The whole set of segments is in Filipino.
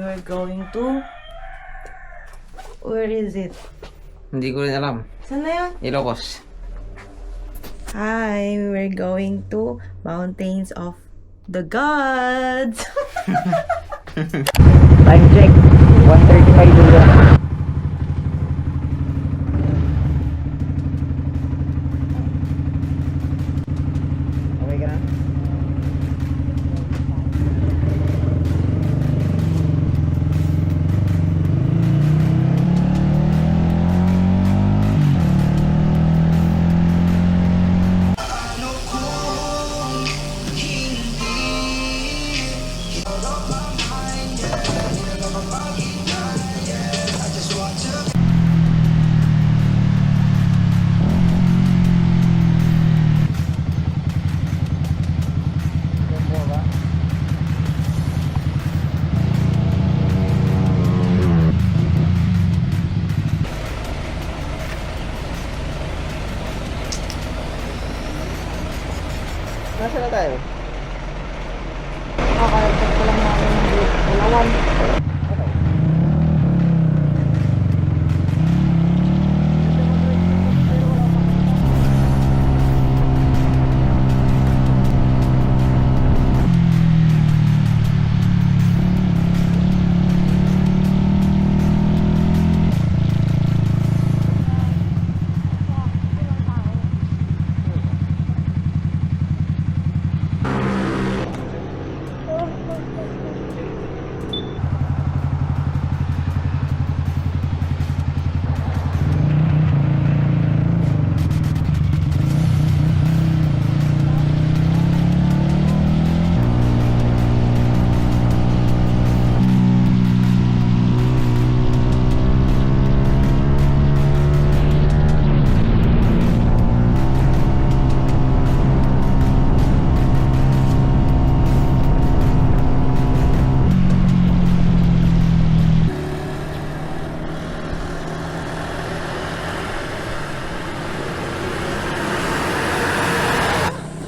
were going to... Where is it? Hindi ko rin alam. Saan na yun? Ilocos. Hi, we're going to Mountains of the Gods. Time check. 1:35 dito. Okay ka na? Nasaan na tayo? Kakarating ko lang namin ng Palawan.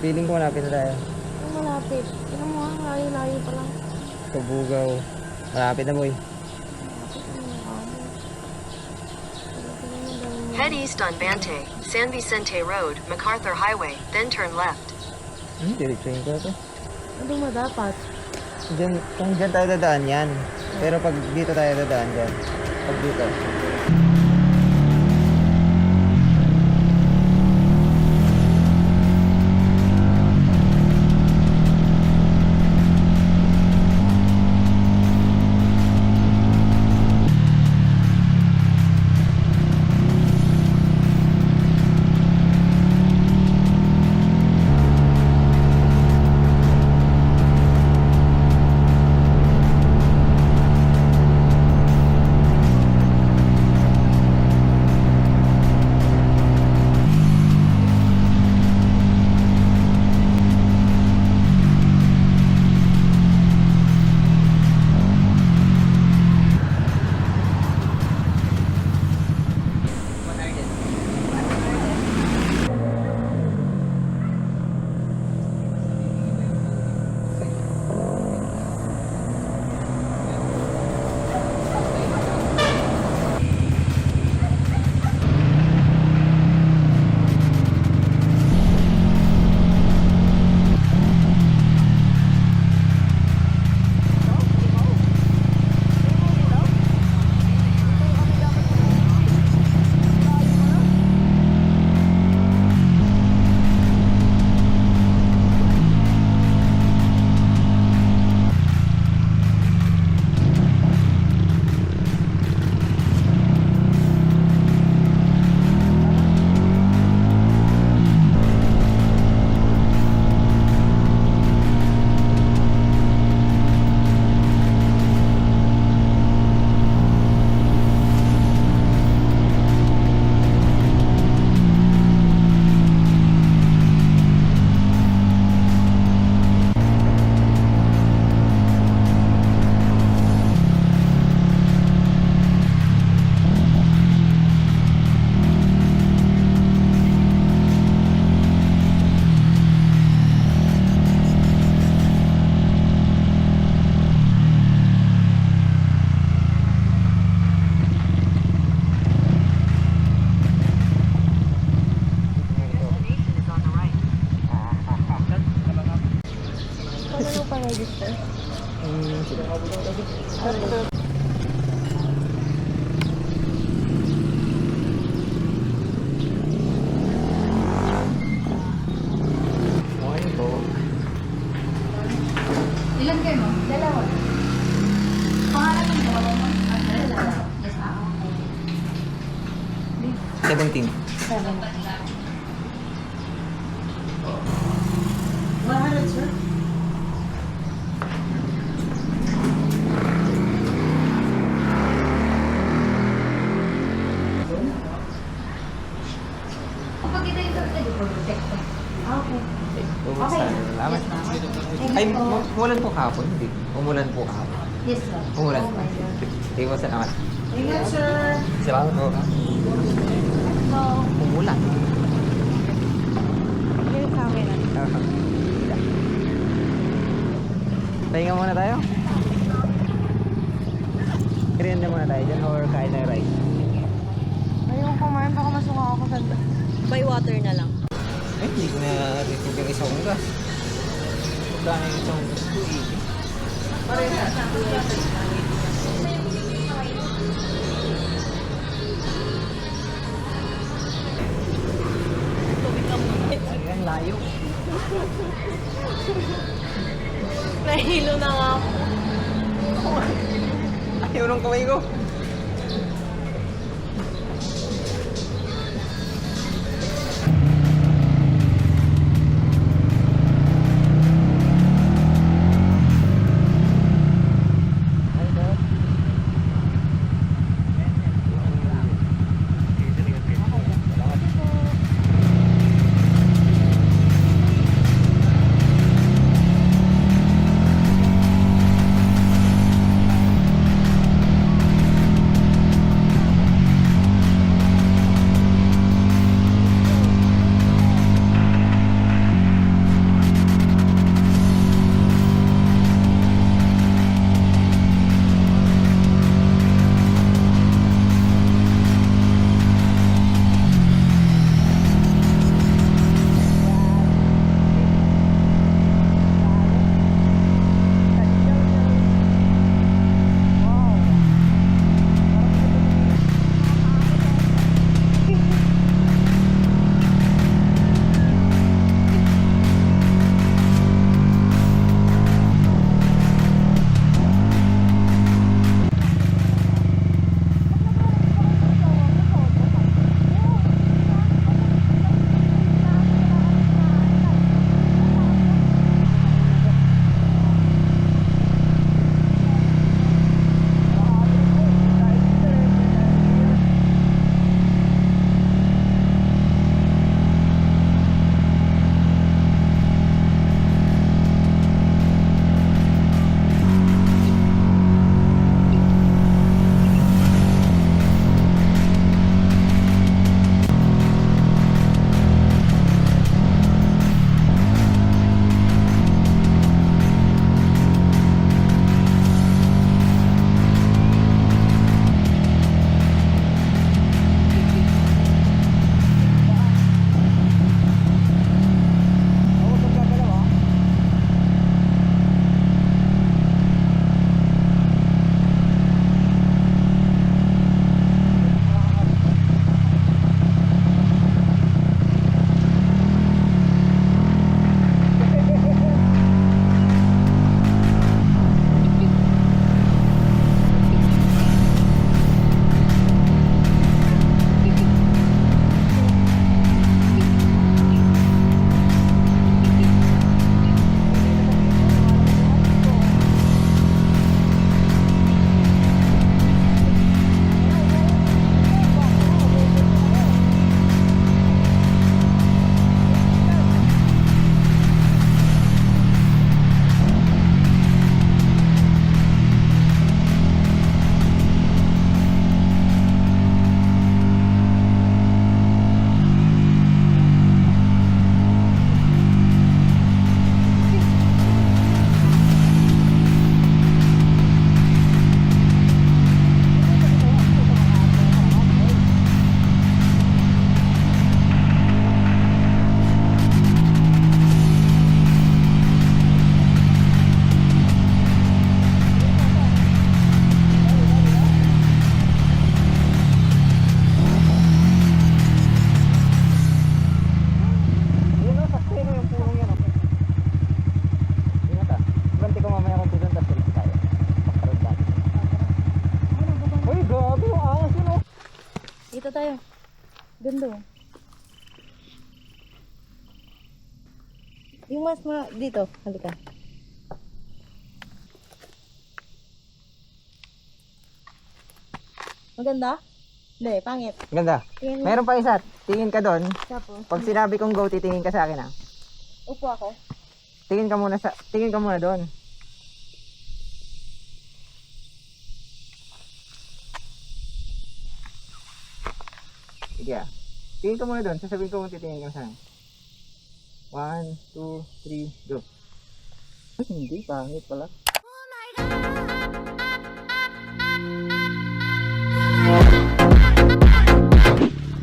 Feeling ko malapit na tayo. Ang malapit. Tignan mo nga, layo-layo pa lang. Tubugaw. Malapit na boy. Head east on Bante, San Vicente Road, MacArthur Highway, then turn left. Diretsuhin ko ito. Ano mo dapat? Diyan, kung dyan tayo dadaan yan. Pero pag dito tayo dadaan dyan. Pag dito. 17. 100, sir. Salamat. Ay, umulan po kahapon. Hindi. Umulan po kahapon. Yes, sir. Umulan. Oh my God. Hindi po salamat. Ingat, sir. Salamat po. Umulan. Yung sa akin. Pahinga muna tayo. Merienda muna tayo dyan or kain tayo rice. Ayun kumain, baka masuka ako sa... By water na lang. Ay, hindi ko na receive yung isang ugas. Dahil yung isang ugas ko, eh. Ang layo. Nahilo na nga ako. Ayaw ng kamay ko. Ganda. Yung mas dito, halika. Maganda? Hindi, pangit. Ganda. Tingin mo. Meron pa isa. Tingin ka doon. Tapos, Pag sinabi kong go, titingin ka sa akin ah. upo ako. Tingin ka muna doon. Sige ah. Tingin ka muna doon. Sasabihin ko kung titingin ka sa akin. 1, 2, 3, go. Ay, hindi. Pangit pala.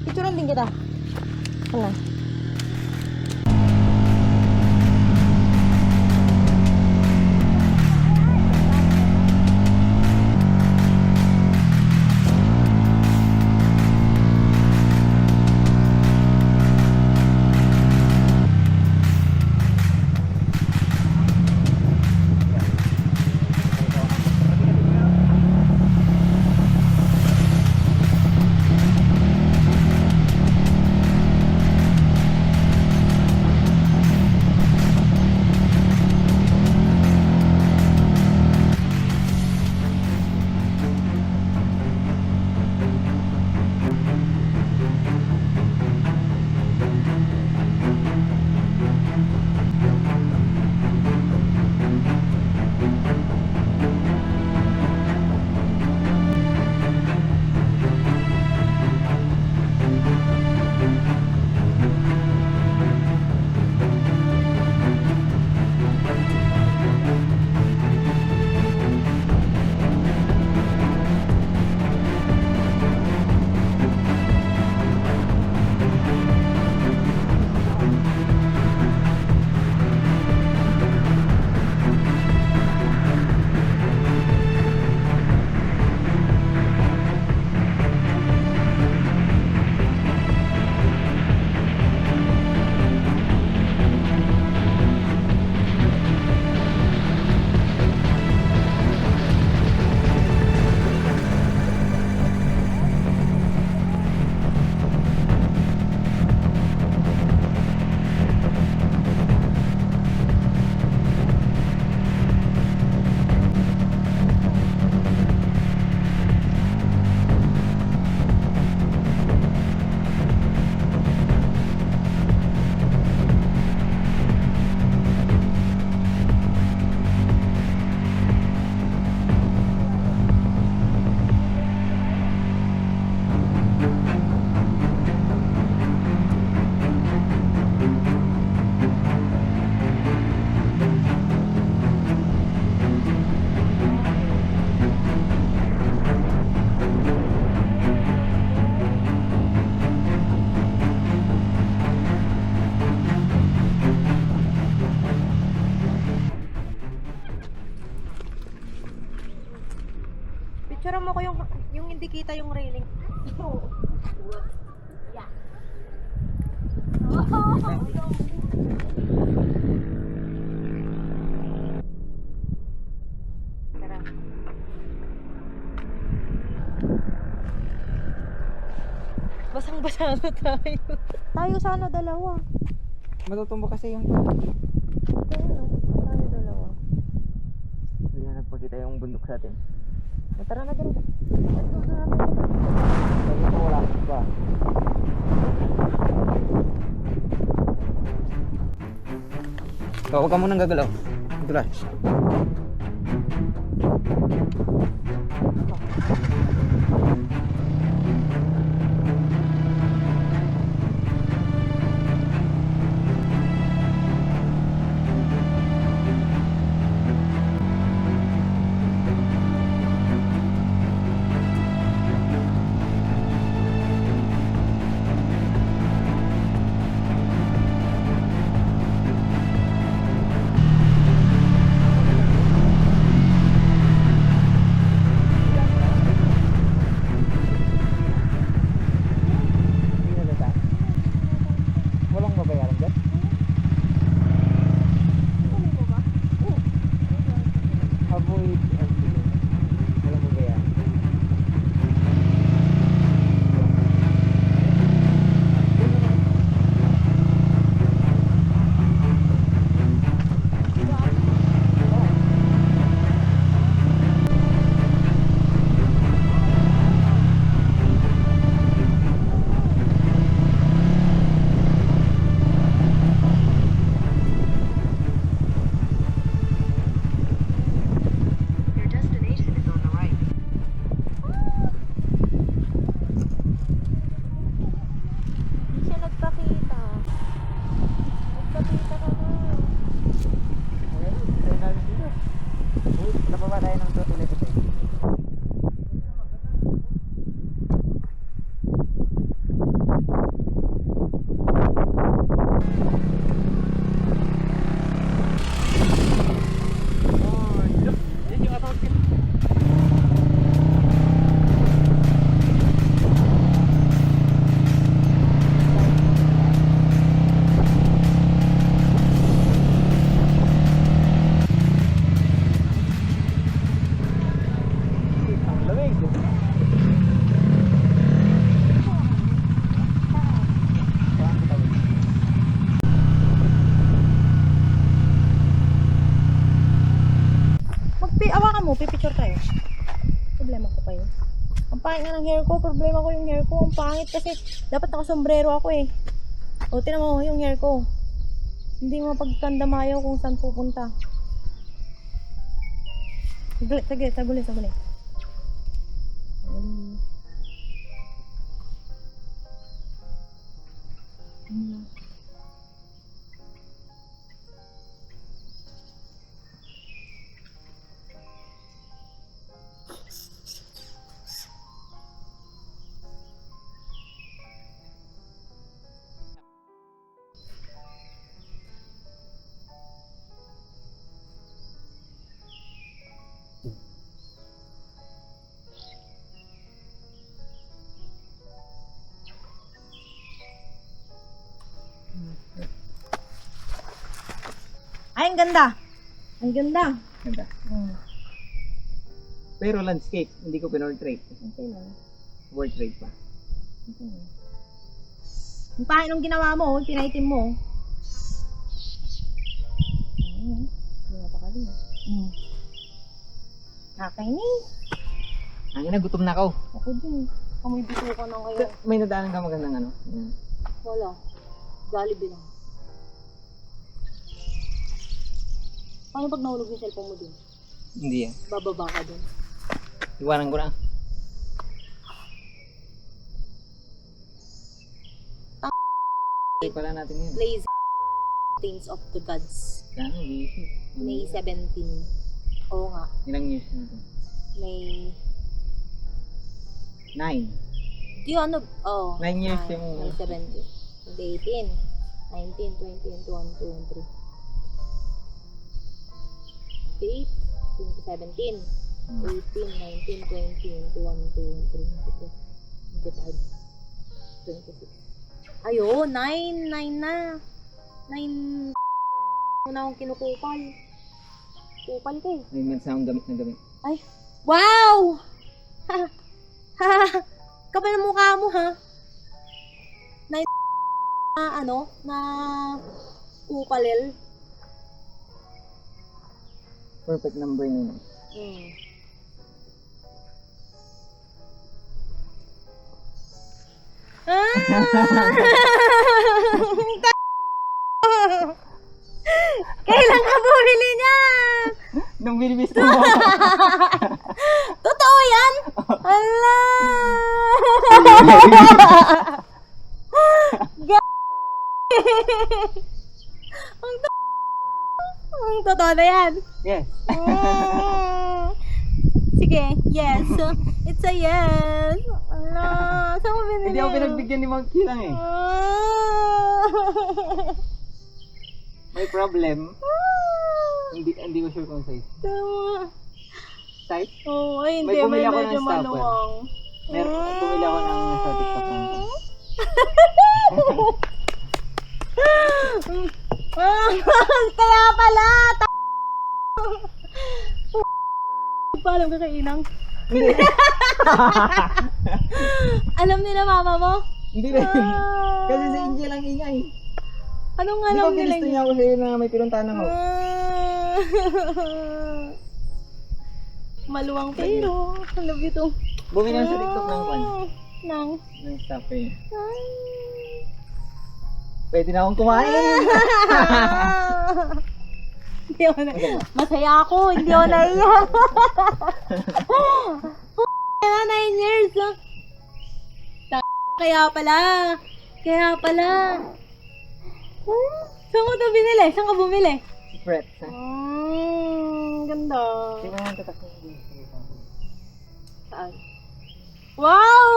Picturean din kita. Ano? Picturean mo ko yung hindi kita yung railing. Tara. Basang-basa na tayo. Tayo sana dalawa. Matutumbo kasi yung Tayo dalawa. Hindi na nagpakita yung bundok sa atin. Tara na dito. Let's go na natin. Kaya ito wala pa. So, huwag ka munang gagalaw. Ito lang. tawid. Awakan mo, pipicture tayo. Problema ko pa yun. Ang pangit nga ng hair ko, problema ko yung hair ko. Ang pangit kasi dapat nakasombrero ako eh. O, tinan mo yung hair ko. Hindi mo pagkandamayo kung saan pupunta. Saglit. Ay, ang ganda. Ang ganda. Ganda. Hmm. Pero landscape, hindi ko pinortrait. Okay lang. Portrait pa. Okay lang. Ang pangit nung ginawa mo, pinaitim mo. Hindi napakali. Nakakainis. Ang ina, gutom na ako. Ako din. Amoy bituka na kayo. May nadaanan ka magandang ano? Yan. Wala. Jollibee lang. Paano pag nahulog yung cellphone mo dun? Hindi yan. Bababa ka dun. Iwanan ko na. Pala natin yun. Lazy Things of the Gods. Kano, busy. May 17. Oo nga. Ilang years na ito? May... 9. Di ano? Oh. 9 years May yung... 17. May 18. 19, 20, 21, 22, 23. 8, 17. 18, 19, 20, 21, 22, 23, 25, 26. Ayun, 9 na. 9 na akong kinukupal. Kupal ka eh. May man sound gamit na gamit. Ay, wow! Ha! Ha! Kapal ang mukha mo ha? Na ano? Na kupalil? Perfect number na yun. Kailan ka bumili niyan? Nung binibis ko mo. Totoo yan? Ala! Ang totoo na yan. Yes. Sige, yes. It's a yes. Ala, saan mo binili? Hindi ako pinagbigyan ni Mang Kilang eh. May problem. Hindi ko sure kung size. Tama. Size? Oo, ay hindi. May bumili ako ng medyo stopper. maluwang. Bumili ako ng sa TikTok lang. Kaya pala! Paalam ka kay Inang. Alam nila mama mo? Hindi na. Kasi sa India lang ingay. Anong Hindi alam ko nila? ginusto niya ako sa'yo na may pinuntahan ako. Maluwang pero. I love you too. Bumili ako sa TikTok ng kwan. Nang. Ng stopper. Pwede na akong kumain. Hindi ako na. Masaya ako. Hindi ako naiyak. Kaya 9 years. Kaya pala. Kaya pala. Saan mo ito binili? Saan ka bumili? Fret. Ganda. Tingnan mo ang tatak ng Saan? Wow!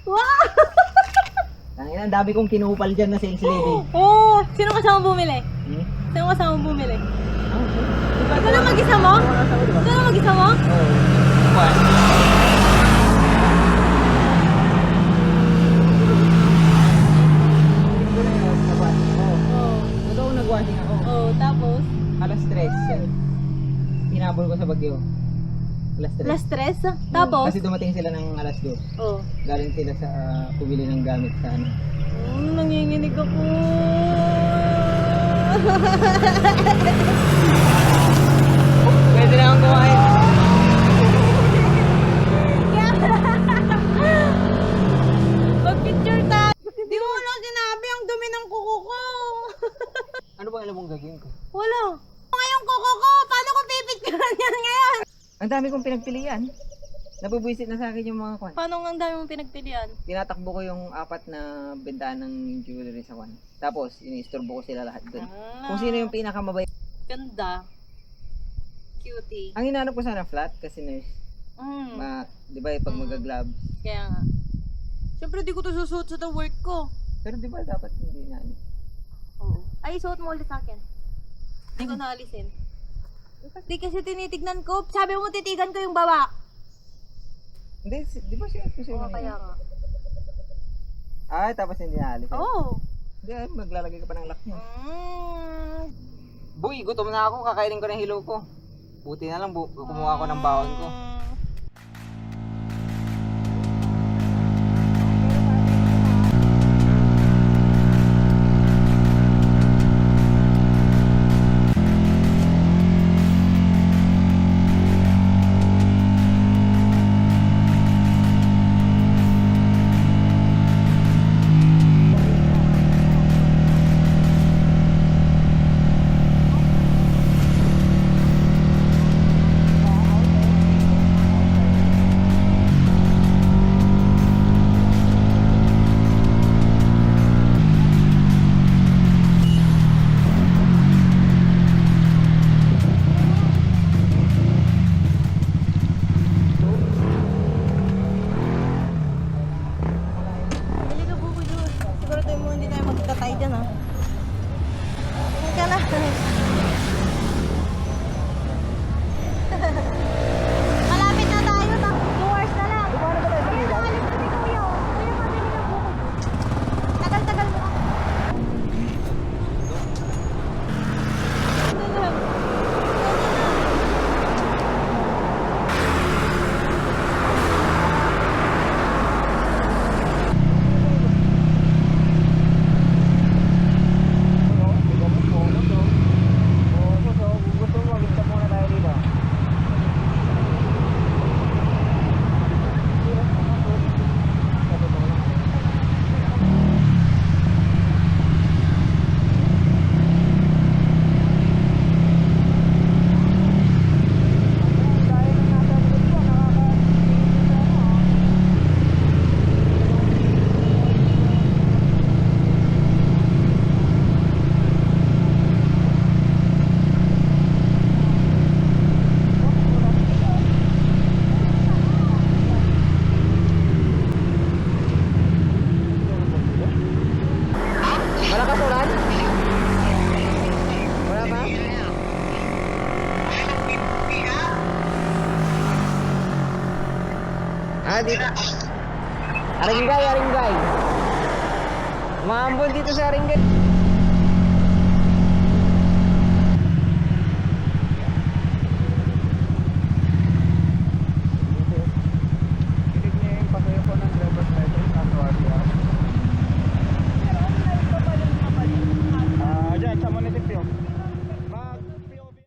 Wow! Tangina, ang dami kong kinupal dyan na sales lady. Oh, sino kasama bumili? Hmm? Sino kasama bumili? Ah, okay. Ito na mag-isa mo? Ito na mag-isa mo? Oo. Kwan. Totoo nag-washing ako. Oh, tapos? Alas 3. Tinabol ko sa Bagyo. Alas 3. Last stress. Tapos, Kasi dumating sila ng alas 2. oh, Galing sila sa pumili ng gamit sa ano. nanginginig ako. Pwede na akong kumain. Mag-picture tayo. Di mo lang sinabi ang dumi ng kuko ko. Ano bang alam mong gagawin ko? Wala. Ngayong kuko ko, paano ko pipicturean yan ngayon? Ang dami kong pinagpilian. Nabubwisit na sa akin yung mga kwan. Paano ang dami mong pinagpilian? Tinatakbo ko yung 4 na bentahan ng jewelry sa kwan. Tapos, iniistorbo ko sila lahat doon. Kung sino yung pinakamabay. Ganda. Cutie. Ang hinanap ko sana flat kasi nurse. Di ba pag mag-gloves. Kaya nga. Siyempre di ko to susuot sa the work ko. Pero di ba dapat hindi na ano? Oo. Ay, suot mo ulit sa akin. Hindi ko naalisin. Di kasi tinitignan ko. Sabi mo titigan ko yung baba. Hindi, di ba siya kasi Oo, kaya nga. Ay, tapos hindi naalis. Oo. Hindi, maglalagay ka pa ng lock niya. Mm. Boy, gutom na ako. Kakainin ko ng hilo ko. Buti na lang, kumuha ko ng bawon ko. Bili ka buko doon. Siguro tayo mo hindi tayo magkatay dyan ha. Tingin ka na. Malapit na tayo. 2 hours na lang. Ayun, nakalis na si Kuya. Kuya, pabili ka buko doon. Tagal-tagal mo. Ano lang? Gusto mo, maganda muna tayo dito. Malakas ulan? Wala ka? Dito. Aringgay. Maambon dito sa Aringgay.